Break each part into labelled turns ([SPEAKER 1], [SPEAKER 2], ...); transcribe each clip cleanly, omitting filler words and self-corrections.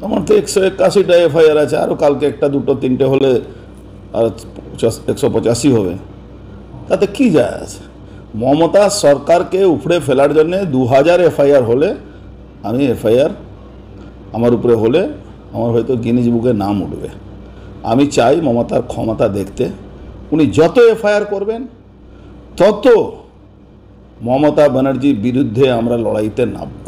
[SPEAKER 1] আমার তো 181টা এফআইআর আছে, আরও কালকে একটা দুটো তিনটে হলে আর 185 হবে, তাতে কি যায় আছে? মমতা সরকারকে উপড়ে ফেলার জন্যে 2000 এফআইআর হলে আমি এফআইআর আমার উপরে হলে আমার হয়তো গিনিজ বুকে নাম উঠবে। আমি চাই মমতার ক্ষমতা দেখতে। উনি যত এফআইআর করবেন তত মমতা ব্যানার্জির বিরুদ্ধে আমরা লড়াইতে নামব।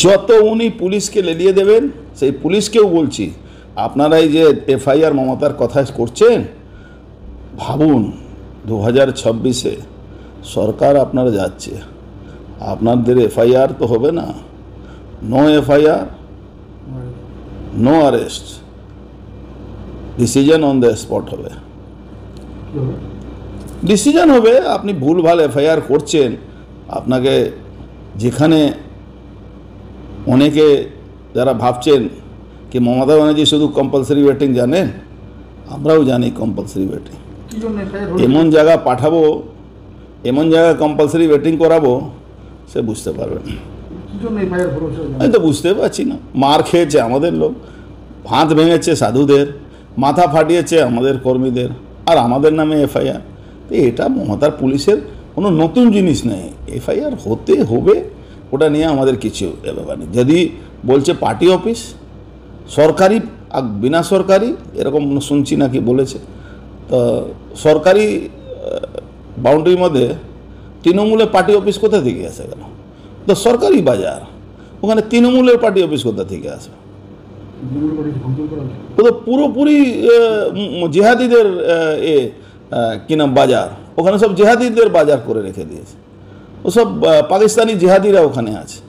[SPEAKER 1] যত উনি পুলিশকে লেলিয়ে দেবেন, সেই পুলিশকেও বলছি, আপনারাই যে এফআইআর মমতার কথা করছেন, ভাবুন 2026-এ সরকার আপনারা যাচ্ছে, আপনাদের এফআইআর তো হবে না, no FIR no arrest, decision on the spot হবে। ডিসিশন হবে আপনি ভুলভাল এফআইআর করছেন, আপনাকে যেখানে অনেকে যারা ভাবছেন কি মমতা ব্যানার্জি শুধু কম্পালসারি ওয়েটিং জানেন, আমরাও জানি কম্পালসারি ওয়েটিং। এমন জায়গা পাঠাবো, এমন জায়গায় কম্পালসারি ওয়েটিং করাবো, সে বুঝতে পারবেন। আমি তো বুঝতে পারছি না। মার খেয়েছে আমাদের লোক, হাত ভেঙেছে সাধুদের, মাথা ফাটিয়েছে আমাদের কর্মীদের, আর আমাদের নামে এফআইআর। এটা মমতার পুলিশের কোনো নতুন জিনিস নেই, এফআইআর হতে হবে, ওটা নিয়ে আমাদের কিছু ব্যাপার নেই। যদি বলছে পার্টি অফিস সরকারি বিনা সরকারি এরকম শুনছি নাকি বলেছে, তো সরকারি বাউন্ডারির মধ্যে তৃণমূলের পার্টি অফিস কোথা থেকে আসে কেন? তো সরকারি বাজার, ওখানে তৃণমূলের পার্টি অফিস কোথা থেকে আসে? ও তো পুরোপুরি জেহাদিদের কি নাম বাজার, ওখানে সব জেহাদিদের বাজার করে রেখে দিয়েছে, ওসব পাকিস্তানি জেহাদিরা ওখানে আছে।